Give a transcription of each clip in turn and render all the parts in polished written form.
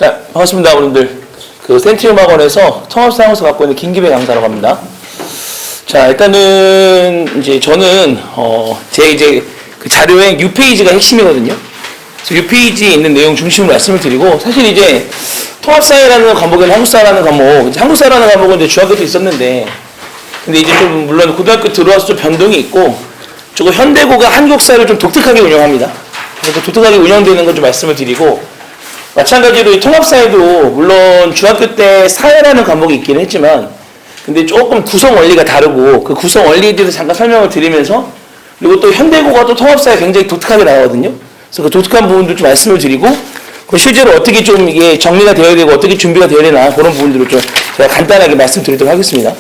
자, 반갑습니다, 여러분들. 그 센트리움 학원에서 통합사무소 갖고 있는 김기배 강사라고 합니다. 자, 일단은 이제 저는 제 이제 그 자료의 6페이지가 핵심이거든요. 그래서 6페이지에 있는 내용 중심으로 말씀을 드리고, 사실 이제 통합사회라는 과목은 한국사라는 과목, 이제 한국사라는 과목은 이제 중학교 때 있었는데, 근데 이제 좀 물론 고등학교 들어와서 좀 변동이 있고, 조금 현대고가 한국사를 좀 독특하게 운영합니다. 그래서 독특하게 운영되는 건 좀 말씀을 드리고, 마찬가지로 이 통합사회도 물론 중학교 때 사회라는 과목이 있긴 했지만, 근데 조금 구성 원리가 다르고, 그 구성 원리에 대해서 잠깐 설명을 드리면서, 그리고 또 현대고가 또 통합사회 굉장히 독특하게 나오거든요. 그래서 그 독특한 부분도 좀 말씀을 드리고, 실제로 어떻게 좀 이게 정리가 되어야 되고 어떻게 준비가 되어야 되나 그런 부분들을 좀 제가 간단하게 말씀드리도록 하겠습니다.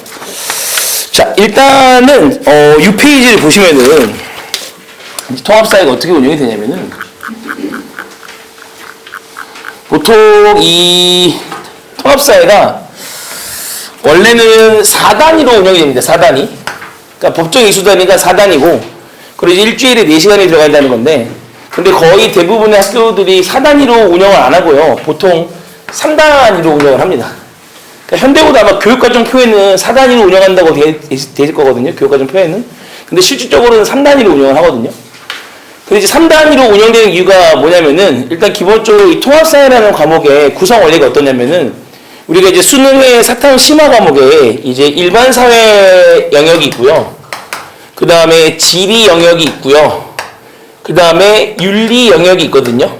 자, 일단은 6페이지를 보시면은 통합사회가 어떻게 운영이 되냐면은, 보통 이 통합사회가 원래는 4단위로 운영이 됩니다. 4단위. 그러니까 법정 이수단위가 4단위고, 그리고 일주일에 4시간이 들어간다는 건데, 근데 거의 대부분의 학교들이 4단위로 운영을 안 하고요. 보통 3단위로 운영을 합니다. 그러니까 현대고도 아마 교육과정표에는 4단위로 운영한다고 돼 있을 거거든요. 교육과정표에는. 근데 실질적으로는 3단위로 운영을 하거든요. 근데 이제 3단위로 운영되는 이유가 뭐냐면은, 일단 기본적으로 이 통합사회라는 과목의 구성 원리가 어떠냐면은, 우리가 이제 수능의 사탐 심화 과목에 이제 일반사회 영역이 있고요. 그 다음에 지리 영역이 있고요. 그 다음에 윤리 영역이 있거든요.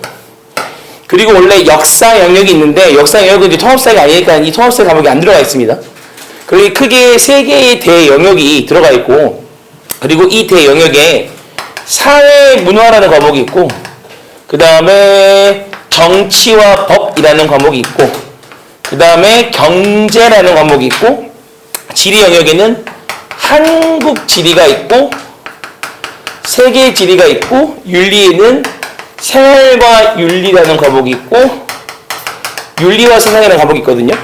그리고 원래 역사 영역이 있는데, 역사 영역은 이제 통합사회가 아니니까 이 통합사회 과목이 안 들어가 있습니다. 그리고 크게 3개의 대영역이 들어가 있고, 그리고 이 대영역에 사회문화라는 과목이 있고, 그 다음에 정치와 법이라는 과목이 있고, 그 다음에 경제라는 과목이 있고, 지리 영역에는 한국 지리가 있고, 세계 지리가 있고, 윤리에는 생활과 윤리라는 과목이 있고, 윤리와 세상이라는 과목이 있거든요.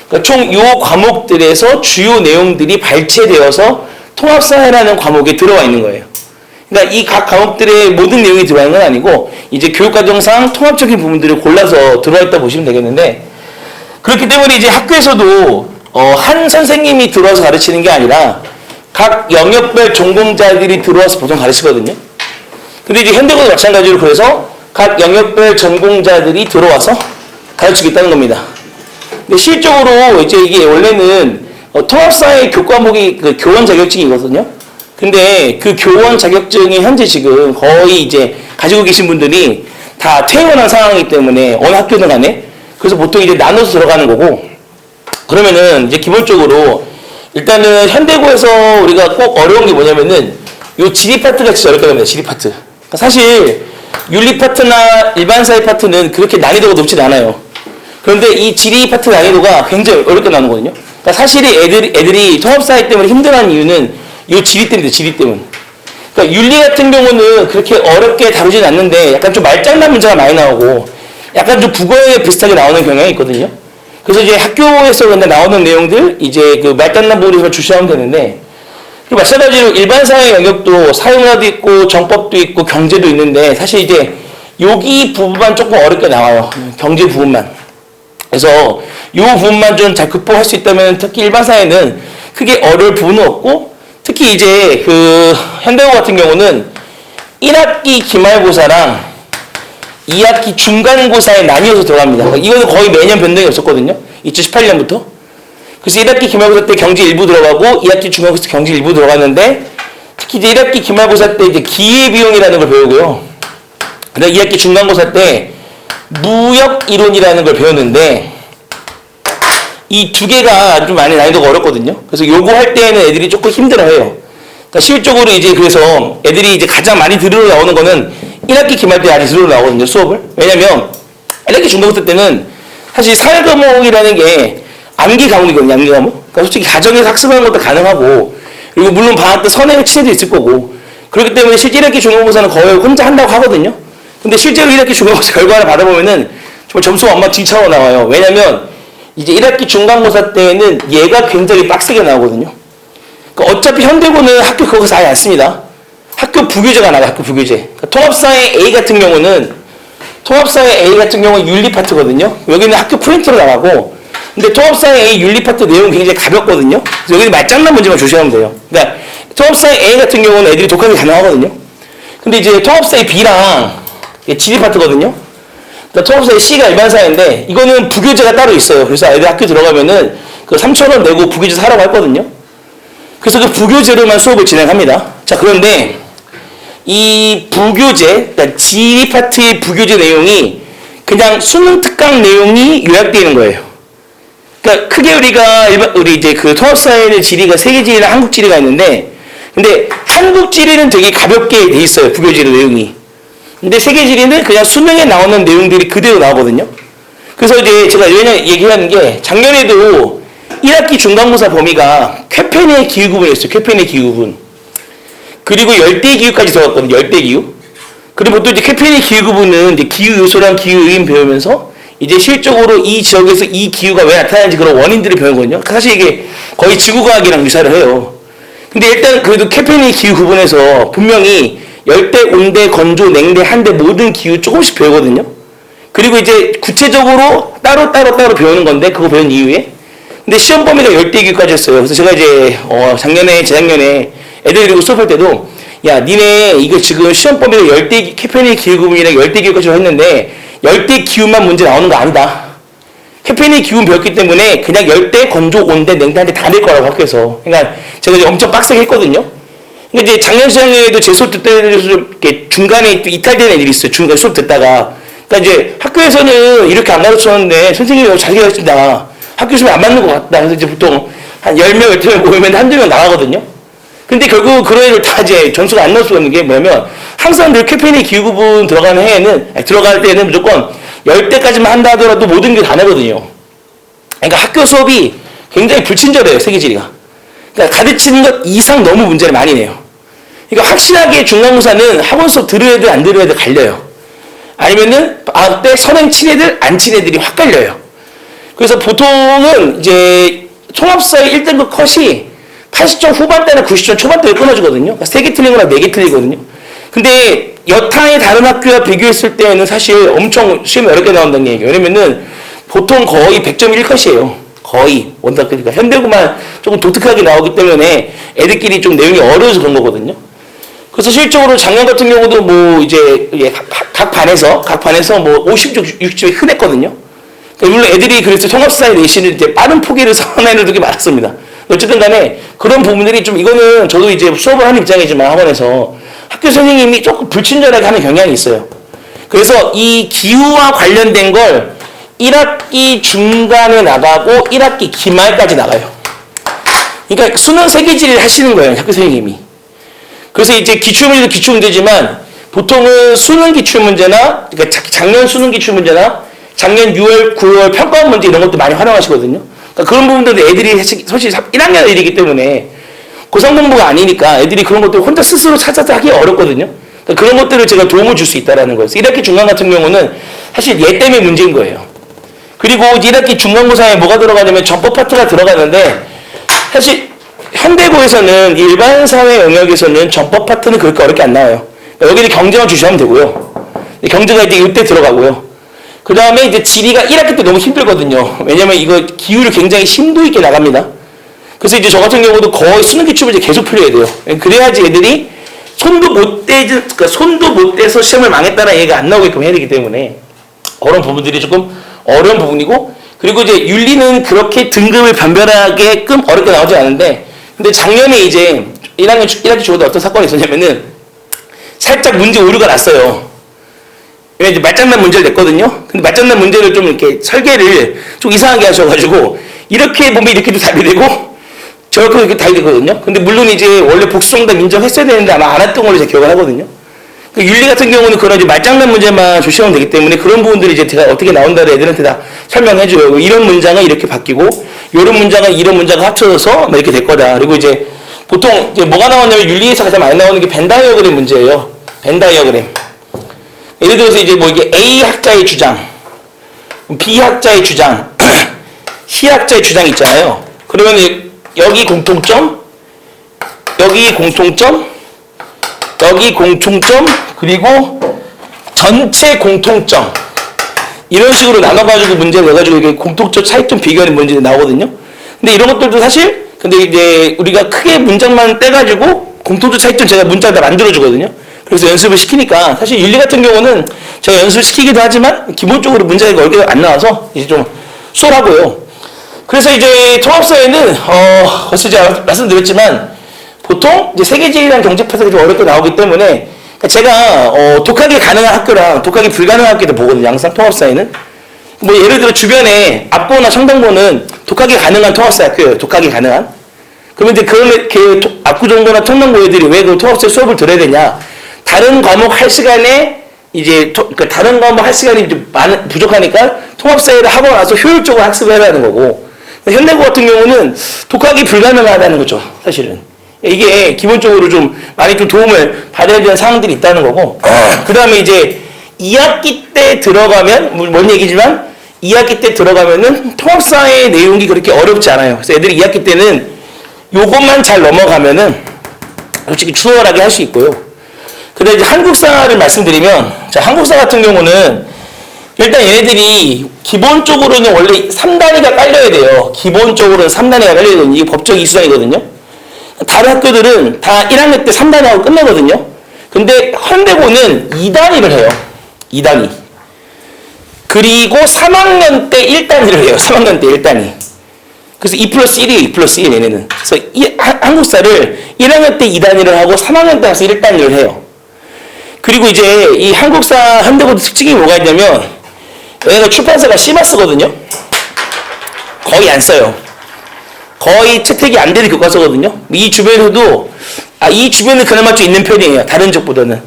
그러니까 총 이 과목들에서 주요 내용들이 발췌되어서 통합사회라는 과목에 들어와 있는 거예요. 그러니까 이 각 과목들의 모든 내용이 들어와 있는 건 아니고, 이제 교육과정상 통합적인 부분들을 골라서 들어와 있다 보시면 되겠는데, 그렇기 때문에 이제 학교에서도 한 선생님이 들어와서 가르치는 게 아니라 각 영역별 전공자들이 들어와서 보통 가르치거든요. 근데 이제 현대고도 마찬가지로 그래서 각 영역별 전공자들이 들어와서 가르치겠다는 겁니다. 근데 실적으로 이제 이게 원래는 통합사회 교과목이 그 교원 자격증이거든요. 근데 그 교원 자격증이 현재 지금 거의 이제 가지고 계신 분들이 다 퇴원한 상황이기 때문에 어느 학교든 간에, 그래서 보통 이제 나눠서 들어가는 거고, 그러면은 이제 기본적으로 일단은 현대고에서 우리가 꼭 어려운 게 뭐냐면은 요 지리 파트가 진짜 어렵게 됩니다. 지리 파트. 그러니까 사실 윤리 파트나 일반사회 파트는 그렇게 난이도가 높진 않아요. 그런데 이 지리 파트 난이도가 굉장히 어렵게 나오거든요. 그러니까 사실 애들이 통합사회 때문에 힘들어하는 이유는 요 지리 때문입니다. 지리 때문에. 그러니까 윤리 같은 경우는 그렇게 어렵게 다루진 않는데 약간 좀 말장난 문제가 많이 나오고 약간 좀 국어에 비슷하게 나오는 경향이 있거든요. 그래서 이제 학교에서 근데 나오는 내용들, 이제 그 말장난 부분에서 주시하면 되는데, 그리고 마찬가지로 일반사회 영역도 사회문화도 있고, 정법도 있고, 경제도 있는데, 사실 이제 여기 부분만 조금 어렵게 나와요. 경제 부분만. 그래서 이 부분만 좀 잘 극복할 수 있다면, 특히 일반사회는 크게 어려울 부분은 없고, 특히 이제 그 현대고 같은 경우는 1학기 기말고사랑 2학기 중간고사에 나뉘어서 들어갑니다. 이거는 거의 매년 변동이 없었거든요. 2018년부터. 그래서 1학기 기말고사 때 경제 일부 들어가고 2학기 중간고사 때 경제 일부 들어갔는데, 특히 이제 1학기 기말고사 때 이제 기회비용이라는 걸 배우고요. 그다음 2학기 중간고사 때 무역 이론이라는 걸 배웠는데, 이 두 개가 좀 많이 난이도가 어렵거든요. 그래서 요거 할 때는 애들이 조금 힘들어해요. 그러니까 실적으로 이제 그래서 애들이 이제 가장 많이 들으러 나오는 거는 1학기 기말 때 많이 들으러 나오거든요, 수업을. 왜냐면 1학기 중간고사 때는 사실 사회 과목이라는 게 암기 과목이거든요, 암기 과목. 그러니까 솔직히 가정에서 학습하는 것도 가능하고, 그리고 물론 방학 때 선행을 치는 데 있을 거고, 그렇기 때문에 실제 1학기 중간고사는 거의 혼자 한다고 하거든요. 근데 실제로 1학기 중간고사 결과를 받아보면은 정말 점수가 엄마 뒤차고 나와요. 왜냐면 이제 1학기 중간고사 때는 얘가 굉장히 빡세게 나오거든요. 그러니까 어차피 현대고는 학교 그것을 아예 안 씁니다. 학교 부교재가 나와요. 학교 부교재. 그러니까 통합사회 A 같은 경우는 통합사회 A 같은 경우는 윤리 파트거든요. 여기는 학교 프린트로 나가고, 근데 통합사회 A 윤리 파트 내용은 굉장히 가볍거든요. 그래서 여기는 말장난 문제만 조심하면 돼요. 그러니까 통합사회 A 같은 경우는 애들이 독학이 가능하거든요. 근데 이제 통합사회 B랑 지리 파트거든요. 그러니까 통합사회 C가 일반사회인데 이거는 부교재가 따로 있어요. 그래서 애들 학교 들어가면은 그 3,000원 내고 부교재 사라고 했거든요. 그래서 그 부교재로만 수업을 진행합니다. 자, 그런데 이 부교재, 그러니까 지리 파트의 부교재 내용이 그냥 수능 특강 내용이 요약되어 있는 거예요. 그러니까 크게 우리 이제 그 통합사회는 지리가 세계지리랑 한국지리가 있는데, 근데 한국지리는 되게 가볍게 돼 있어요. 부교재 내용이. 근데 세계지리는 그냥 수능에 나오는 내용들이 그대로 나오거든요. 그래서 이제 제가 얘기하는 게 작년에도 1학기 중간고사 범위가 쾌페네 기후구분이었어요. 쾌페네 기후구분. 그리고 열대 기후까지 들어갔거든요. 열대 기후. 그리고 또 이제 쾌페네 기후구분은 이제 기후 요소랑 기후 요인 배우면서 이제 실적으로 이 지역에서 이 기후가 왜 나타나는지 그런 원인들을 배우거든요. 사실 이게 거의 지구과학이랑 유사를 해요. 근데 일단 그래도 쾌페네 기후구분에서 분명히 열대, 온대, 건조, 냉대, 한대 모든 기후 조금씩 배우거든요. 그리고 이제 구체적으로 따로 배우는 건데 그거 배운 이후에 근데 시험 범위가 열대 기후까지였어요. 그래서 제가 이제 작년에 재작년에 애들 데리고 수업할 때도 야 니네 이거 지금 시험 범위가 열대 쾌페네 기후구분이랑 열대 기후까지로 했는데 열대 기후만 문제 나오는 거 아니다. 쾌페네 기후 배웠기 때문에 그냥 열대, 건조, 온대, 냉대 한대 다 낼 거라고 학교에서. 그러니까 제가 이제 엄청 빡세게 했거든요. 근데 이제 작년 시장에도 제 수업 듣다가 이렇게 중간에 또 이탈되는 애들이 있어요. 중간에 수업 듣다가. 그러니까 이제 학교에서는 이렇게 안 가르쳤는데 선생님이 잘 가르친다. 학교 수업이 안 맞는 것 같다. 그래서 이제 보통 한 10명, 12명 모이면 한두 명 나가거든요. 근데 결국 그런 애들 다 이제 점수가 안 나올 수가 있는 게 뭐냐면 항상 늘 쾌페네 기후구분 들어가는 해에는, 들어갈 때는 무조건 10대까지만 한다 하더라도 모든 게 다 내거든요. 그러니까 학교 수업이 굉장히 불친절해요. 세계지리가. 그러니까 가르치는 것 이상 너무 문제를 많이 내요. 그러니까 확실하게 중간고사는 학원 수업 들을 애들 안 들을 애들 갈려요. 아니면은 방학 때 선행 친 애들 안 친 애들이 확 갈려요. 그래서 보통은 이제 통합사회 1등급 컷이 80점 후반대나 90점 초반대를 끊어주거든요. 그러니까 3개 틀린 거랑 4개 틀리거든요. 근데 여타의 다른 학교와 비교했을 때는 사실 엄청 시험이 어렵게 나온다는 얘기예요. 왜냐면은 보통 거의 100점 1컷이에요. 거의 원탁 그러니까 현대고만 조금 독특하게 나오기 때문에 애들끼리 좀 내용이 어려워서 그런 거거든요. 그래서 실적으로 작년 같은 경우도 뭐 이제 각 반에서 뭐 50점, 60점이 흔했거든요. 그러니까 물론 애들이 그래서 통합사회 내신을 이제 빠른 포기를 선언하는 애들이 많았습니다. 어쨌든 간에 그런 부분들이 좀 이거는 저도 이제 수업을 하는 입장이지만 학원에서 학교 선생님이 조금 불친절하게 하는 경향이 있어요. 그래서 이 기후와 관련된 걸 1학기 중간에 나가고 1학기 기말까지 나가요. 그러니까 수능 세계지리를 하시는 거예요. 학교 선생님이. 그래서 이제 기출문제도 기출문제지만 보통은 수능 기출문제나 그러니까 작년 수능 기출문제나 작년 6월, 9월 평가원 문제 이런 것도 많이 활용하시거든요. 그러니까 그런 부분들도 애들이 사실 1학년 애들이기 때문에 고3 공부가 아니니까 애들이 그런 것들을 혼자 스스로 찾아서 하기 어렵거든요. 그러니까 그런 것들을 제가 도움을 줄 수 있다는 거예요. 1학기 중간 같은 경우는 사실 얘 때문에 문제인 거예요. 그리고 1학기 중간고사에 뭐가 들어가냐면 전법 파트가 들어가는데 사실 현대고에서는 일반 사회 영역에서는 전법 파트는 그렇게 어렵게 안 나와요. 그러니까 여기는 경제만 주시하면 되고요. 경제가 이제 이때 들어가고요. 그 다음에 이제 지리가 1학기 때 너무 힘들거든요. 왜냐면 이거 기후를 굉장히 심도 있게 나갑니다. 그래서 이제 저 같은 경우도 거의 수능 기출을 이제 계속 풀려야 돼요. 그래야지 애들이 손도 못 대서 시험을 망했다는 얘기가 안 나오게끔 해야 되기 때문에 그런 부분들이 조금 어려운 부분이고, 그리고 이제 윤리는 그렇게 등급을 변별하게끔 어렵게 나오지 않은데, 근데 작년에 이제 1학기 초보다 어떤 사건이 있었냐면은 살짝 문제 오류가 났어요. 이제 말장난 문제를 냈거든요. 근데 말장난 문제를 좀 이렇게 설계를 좀 이상하게 하셔가지고 이렇게 보면 이렇게도 답이 되고 저렇게 이렇게 답이 되거든요. 근데 물론 이제 원래 복수정답 인정했어야 되는데 아마 안 했던 걸로 제가 기억을 하거든요. 그 윤리 같은 경우는 그런 이제 말장난 문제만 조심하면 되기 때문에 그런 부분들이 이제 제가 어떻게 나온다를 애들한테 다 설명해줘요. 이런 문장은 이렇게 바뀌고 이런 문장은 이런 문장과 합쳐져서 이렇게 될 거다. 그리고 이제 보통 이제 뭐가 나오냐면 윤리에서 가장 많이 나오는 게 벤 다이어그램 문제예요. 벤 다이어그램. 예를 들어서 이제 뭐 이게 A 학자의 주장, B 학자의 주장, C 학자의 주장이 있잖아요. 그러면 여기 공통점, 여기 공통점, 여기 공통점, 그리고 전체 공통점 이런 식으로 나눠가지고 문제를 내가지고 이게 공통점 차이점 비교하는 문제가 나오거든요. 근데 이런 것들도 사실 근데 이제 우리가 크게 문장만 떼가지고 공통점 차이점 제가 문자를 다 만들어주거든요. 그래서 연습을 시키니까 사실 윤리 같은 경우는 제가 연습을 시키기도 하지만 기본적으로 문제가 얼굴에 안 나와서 이제 좀 수월하고요. 그래서 이제 통합사회는 벌써 제가 말씀드렸지만 보통 이제 세계지리랑 경제파석이 좀 어렵게 나오기 때문에 제가 독학이 가능한 학교랑 독학이 불가능한 학교도 보거든요. 항상 통합사회는 뭐 예를 들어 주변에 압보나 청담고는 독학이 가능한 통합사회 학교예요. 독학이 가능한. 그러면 이제 그 압구정보나 청담고 애들이 왜 그 통합사회 수업을 들어야 되냐? 다른 과목 할 시간에 이제 다른 과목 할 시간이 부족하니까 통합사회를 하고 나서 효율적으로 학습을 해야 하는 거고 현대고 같은 경우는 독학이 불가능하다는 거죠. 사실은. 이게 기본적으로 좀 많이 좀 도움을 받아야 되는 상황들이 있다는 거고 그 다음에 이제 2학기 때 들어가면 뭔 얘기지만 2학기 때 들어가면은 통합사회 내용이 그렇게 어렵지 않아요. 그래서 애들이 2학기 때는 요것만 잘 넘어가면은 솔직히 추월하게 할 수 있고요. 근데 이제 한국사를 말씀드리면 자 한국사 같은 경우는 일단 얘네들이 기본적으로는 원래 3단위가 깔려야 돼요. 기본적으로는 3단위가 깔려야 되는 이게 법적 이수단이거든요. 다른 학교들은 다 1학년 때 3단위하고 끝내거든요. 근데 현대고는 2단위를 해요. 2단위. 그리고 3학년 때 1단위를 해요. 3학년 때 1단위. 그래서 2+1이에요. 2+1 얘네는. 그래서 한국사를 1학년 때 2단위를 하고 3학년 때 가서 1단위를 해요. 그리고 이제 이 한국사 현대고 특징이 뭐가 있냐면 얘네가 출판사가 시마스거든요. 거의 안 써요. 거의 채택이 안 되는 교과서거든요. 이 주변에도 이 주변은 그나마 좀 있는 편이에요. 다른 쪽보다는.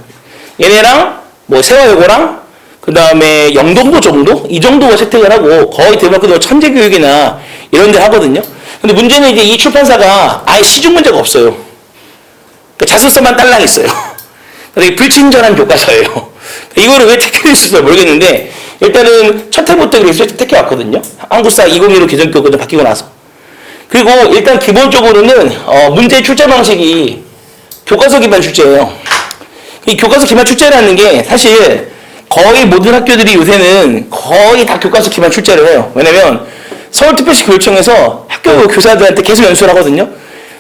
얘네랑 뭐 세화여고랑 그 다음에 영동고 정도? 이 정도가 채택을 하고 거의 대학교도 천재교육이나 이런 데 하거든요. 근데 문제는 이제 이 출판사가 아예 시중 문제가 없어요. 그러니까 자소서만 딸랑 있어요. 되게 불친절한 교과서예요. 이거를 왜 택했을지 모르겠는데 일단은 첫 해부터 그래서 택해왔거든요. 한국사 2015 개정교과서 바뀌고 나서. 그리고 일단 기본적으로는 문제 출제 방식이 교과서 기반 출제예요. 이 교과서 기반 출제라는 게 사실 거의 모든 학교들이 요새는 거의 다 교과서 기반 출제를 해요. 왜냐면 서울특별시 교육청에서 학교 교사들한테 계속 연수를 하거든요.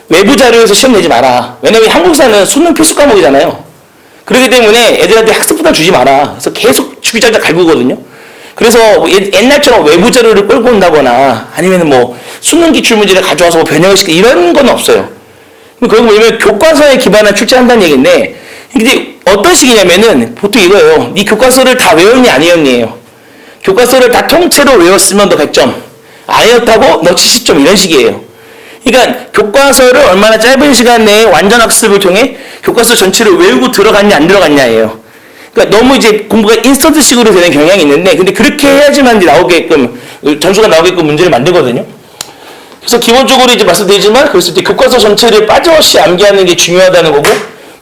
외부 자료에서 시험 내지 마라. 왜냐면 한국사는 수능 필수 과목이잖아요. 그렇기 때문에 애들한테 학습 부담 주지 마라. 그래서 계속 주기자자 갈구거든요. 그래서 옛날처럼 외부 자료를 끌고 온다거나 아니면 뭐 수능 기출 문제를 가져와서 뭐 변형을 시키고 이런 건 없어요. 그건 뭐냐면 교과서에 기반한 출제한다는 얘기인데 이게 어떤 식이냐면은 보통 이거예요. 네 교과서를 다 외웠니 아니었니에요. 교과서를 다 통째로 외웠으면 너 100점, 아니었다고 너 70점 이런 식이에요. 그러니까 교과서를 얼마나 짧은 시간 내에 완전 학습을 통해 교과서 전체를 외우고 들어갔냐 안 들어갔냐예요. 그러니까 너무 이제 공부가 인스턴트식으로 되는 경향이 있는데 근데 그렇게 해야지만 이제 나오게끔 점수가 나오게끔 문제를 만들거든요. 그래서 기본적으로 이제 말씀드리지만 그래서 이제 교과서 전체를 빠짐없이 암기하는 게 중요하다는 거고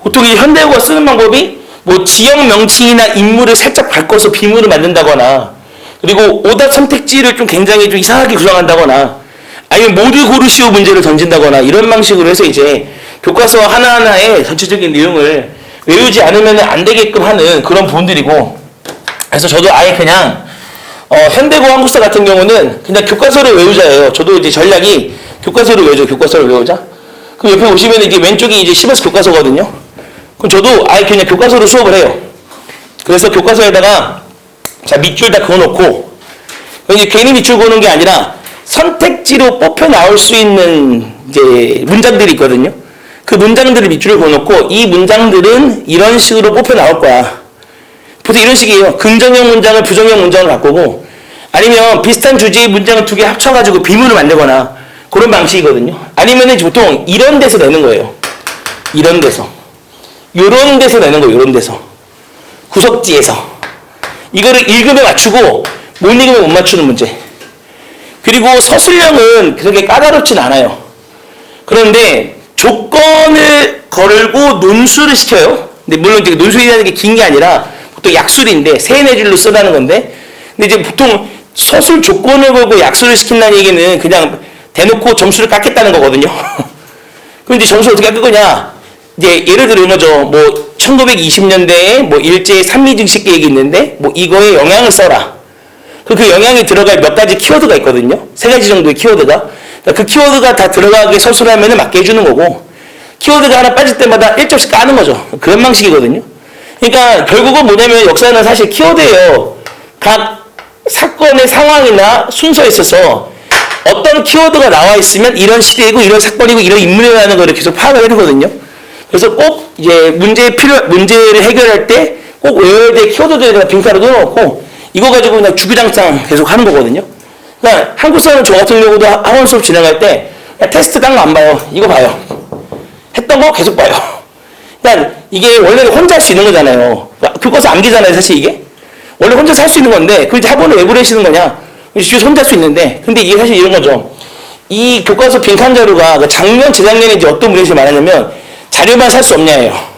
보통 이 현대어가 쓰는 방법이 뭐 지역 명칭이나 인물을 살짝 바꿔서 비문을 만든다거나 그리고 오답 선택지를 좀 굉장히 좀 이상하게 구성한다거나 아니면 모두 고르시오 문제를 던진다거나 이런 방식으로 해서 이제 교과서 하나하나의 전체적인 내용을 외우지 않으면 안 되게끔 하는 그런 부분들이고 그래서 저도 아예 그냥 현대고 한국사 같은 경우는 그냥 교과서를 외우자예요. 저도 이제 전략이 교과서를 외우자. 교과서를 외우자. 그럼 옆에 보시면 이게 왼쪽이 이제 시버스 교과서거든요. 그럼 저도 아예 그냥 교과서로 수업을 해요. 그래서 교과서에다가 자 밑줄 다 그어놓고 이제 괜히 밑줄 그어놓은 게 아니라 선택지로 뽑혀 나올 수 있는 이제 문장들이 있거든요. 그 문장들을 밑줄을 그어놓고 이 문장들은 이런 식으로 뽑혀 나올 거야. 보통 이런 식이에요. 긍정형 문장을 부정형 문장을 바꾸고 아니면 비슷한 주제의 문장을 두 개 합쳐가지고 비문을 만들거나 그런 방식이거든요. 아니면은 보통 이런 데서 내는 거예요. 이런 데서. 요런 데서 내는 거예요. 요런 데서. 구석지에서. 이거를 읽으면 맞추고 못 읽으면 못 맞추는 문제. 그리고 서술형은 그렇게 까다롭진 않아요. 그런데 조건을 걸고 논술을 시켜요. 근데 물론 이제 논술이라는 게 긴 게 아니라 보통 약술인데 세네 줄로 쓰라는 건데 근데 이제 보통 서술 조건을 걸고 약술을 시킨다는 얘기는 그냥 대놓고 점수를 깎겠다는 거거든요. 그럼 이제 점수를 어떻게 깎을 거냐? 이제 예를 들어 이런 거죠. 뭐 1920년대에 뭐 일제의 삼미증식 계획이 있는데 뭐 이거에 영향을 써라. 그 영향이 들어갈 몇 가지 키워드가 있거든요. 세 가지 정도의 키워드가. 그 키워드가 다 들어가게 서술하면 맞게 해주는 거고, 키워드가 하나 빠질 때마다 1점씩 까는 거죠. 그런 방식이거든요. 그러니까 결국은 뭐냐면 역사는 사실 키워드예요. 각 사건의 상황이나 순서에 있어서 어떤 키워드가 나와 있으면 이런 시대이고 이런 사건이고 이런 인물이라는 걸 계속 파악을 해두거든요. 그래서 꼭 이제 문제를 해결할 때 꼭 외워야 될 키워드들에다가 빈칸을 넣어놓고 이거 가지고 그냥 주구장창 계속 하는 거거든요. 그러니까 한국사는 저 같은 경우도 학원 수업 진행할 때 테스트 딴 거 안 봐요. 이거 봐요. 했던 거 계속 봐요. 그러니까 이게 원래 혼자 할 수 있는 거잖아요. 그러니까 교과서 암기잖아요, 사실 이게. 원래 혼자서 할 수 있는 건데 그걸 이제 학원을 왜 보내시는 거냐. 집에서 혼자 할 수 있는데 근데 이게 사실 이런 거죠. 이 교과서 빈칸 자료가 작년, 재작년에 이제 어떤 분이 말하냐면 자료만 살 수 없냐예요.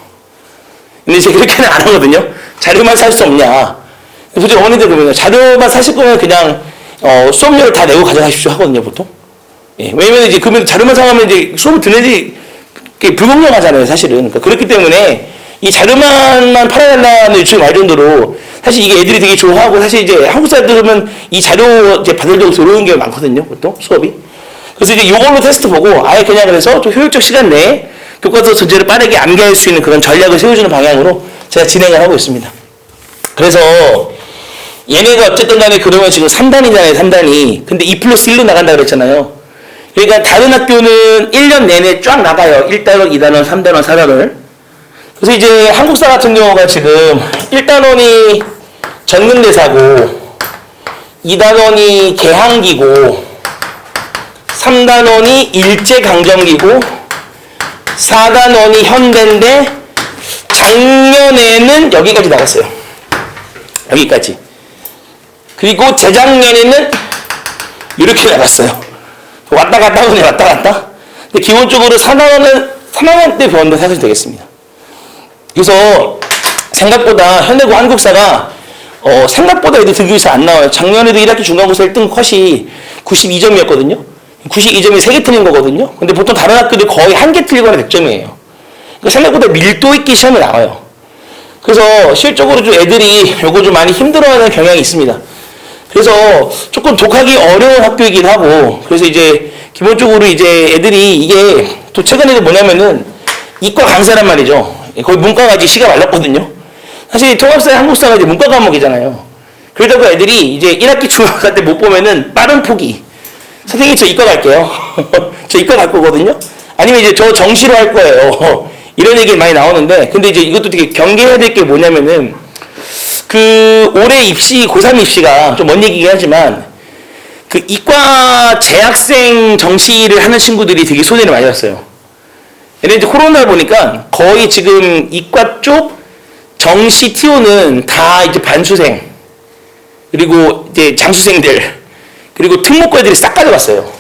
근데 이제 그렇게는 안 하거든요. 자료만 살 수 없냐. 도대체 어머니들 보면 자료만 사실 거면 그냥 수업료를 다 내고 가져가십시오 하거든요, 보통. 예, 왜냐면 이제 그러면 자료만 사가면 이제 수업을 듣는지 불공정하잖아요, 사실은. 그러니까 그렇기 때문에 이 자료만 팔아달라는 요청이 말 정도로 사실 이게 애들이 되게 좋아하고 사실 이제 한국 사람들은 이 자료 이제 받으려고 들어오는 게 많거든요, 보통 수업이. 그래서 이제 이걸로 테스트 보고 아예 그냥 그래서 좀 효율적 시간 내에 교과서 전체를 빠르게 암기할 수 있는 그런 전략을 세워주는 방향으로 제가 진행을 하고 있습니다. 그래서 얘네가 어쨌든 간에 그러면 지금 3단이잖아요, 3단이. 근데 2+1로 나간다 그랬잖아요. 그러니까 다른 학교는 1년 내내 쫙 나가요. 1단원, 2단원, 3단원, 4단원을. 그래서 이제 한국사 같은 경우가 지금 1단원이 전근대사고 2단원이 개항기고 3단원이 일제강점기고 4단원이 현대인데 작년에는 여기까지 나갔어요. 여기까지. 그리고 재작년에는 이렇게 나갔어요. 왔다 갔다 하고 왔다 갔다. 근데 기본적으로 4단원은 3학년 때 배웠는데 생각이 되겠습니다. 그래서 생각보다 현대고 한국사가 생각보다 애들 등급이 잘 안 나와요. 작년에도 1학기 중간고사 1등 컷이 92점이었거든요. 92점이 3개 틀린 거거든요. 근데 보통 다른 학교들 거의 1개 틀리거나 100점이에요. 그러니까 생각보다 밀도 있게 시험이 나와요. 그래서 실적으로 좀 애들이 요거 좀 많이 힘들어하는 경향이 있습니다. 그래서 조금 독하기 어려운 학교이긴 하고, 그래서 이제 기본적으로 이제 애들이 이게 또 최근에도 뭐냐면은 이과 강사란 말이죠. 거의 문과가 이제 시가 말랐거든요. 사실 통합사회 한국사가 이제 문과 과목이잖아요. 그러다가 애들이 이제 1학기 중간고사 때 못 보면은 빠른 포기. 선생님 저 이과 갈게요. 저 이과 갈 거거든요. 아니면 이제 저 정시로 할 거예요. 이런 얘기 많이 나오는데, 근데 이제 이것도 되게 경계해야 될 게 뭐냐면은 그 올해 입시 고3 입시가 좀 먼 얘기긴 하지만 그 이과 재학생 정시를 하는 친구들이 되게 손해를 많이 봤어요. 얘네 이제 코로나 보니까 거의 지금 이과 쪽 정시 TO는 다 이제 반수생, 그리고 이제 장수생들, 그리고 특목고들이 싹 가져갔어요.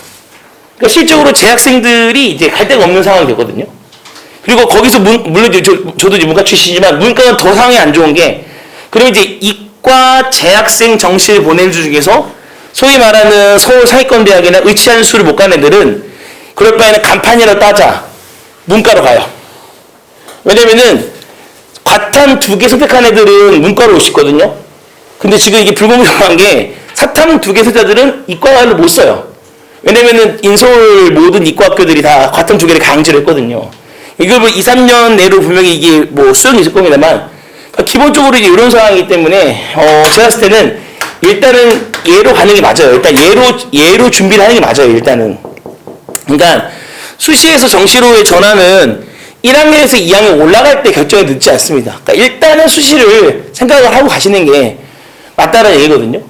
그러니까 실적으로 재학생들이 이제 갈 데가 없는 상황이 되거든요. 그리고 거기서 물론 저도 이제 문과 출신이지만 문과는 더 상황이 안 좋은 게, 그럼 이제 이과 재학생 정시를 보낸 주 중에서 소위 말하는 서울 상위권대학이나 의치하는 수를 못 가는 애들은 그럴 바에는 간판이라도 따자 문과로 가요. 왜냐면은 과탐 2개 선택한 애들은 문과로 오시거든요. 근데 지금 이게 불공정한 게 사탐 2개 선택자들은 이과를 못 써요. 왜냐면은 인서울 모든 이과 학교들이 다 과탐 2개를 강제로 했거든요. 이걸 뭐 2, 3년 내로 분명히 이게 뭐 수용이 있을 겁니다만, 기본적으로 이제 이런 상황이기 때문에 제가 봤을 때는 일단은 얘로 가는 게 맞아요. 일단 얘로 준비를 하는 게 맞아요. 일단은. 그러니까 수시에서 정시로의 전환은 1학년에서 2학년 올라갈 때 결정이 늦지 않습니다. 그러니까 일단은 수시를 생각을 하고 가시는 게 맞다는 얘기거든요.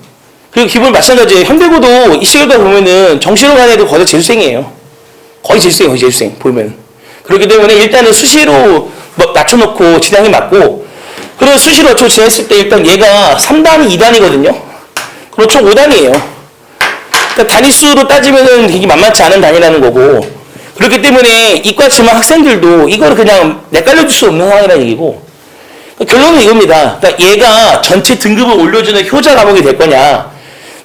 그리고 기본 마찬가지예요. 현대고도 이 시기가 보면은 정시로 가는 애도 거의 재수생이에요. 거의 재수생 보면. 그렇기 때문에 일단은 수시로 낮춰놓고 진행이 맞고, 그리고 수시로 낮춰 진행했을 때 일단 얘가 3단이 2단이거든요. 그럼 총 5단이에요. 그러니까 단위수로 따지면은 되게 만만치 않은 단위라는 거고, 그렇기 때문에 이과 지망 학생들도 이거를 그냥 내깔려줄 수 없는 상황이라는 얘기고, 그러니까 결론은 이겁니다. 그러니까 얘가 전체 등급을 올려주는 효자 과목이 될 거냐,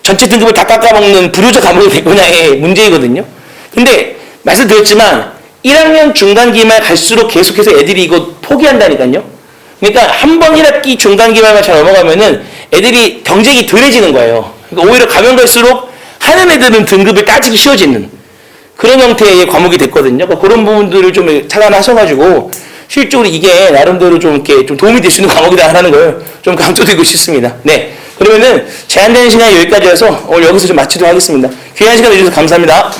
전체 등급을 다 깎아먹는 불효자 과목이 될 거냐의 문제이거든요. 근데 말씀드렸지만 1학년 중간 기말 갈수록 계속해서 애들이 이거 포기한다니까요. 그러니까 한 번 1학기 중간 기말만 잘 넘어가면은 애들이 경쟁이 덜해지는 거예요. 그러니까 오히려 가면 갈수록 하는 애들은 등급을 따지기 쉬워지는 그런 형태의 과목이 됐거든요. 그러니까 그런 부분들을 좀 차단하셔가지고 실적으로 이게 나름대로 좀 이렇게 좀 도움이 될 수 있는 과목이다 하는 걸 좀 강조드리고 싶습니다. 네. 그러면은 제한되는 시간이 여기까지여서 오늘 여기서 좀 마치도록 하겠습니다. 귀한 시간 내주셔서 감사합니다.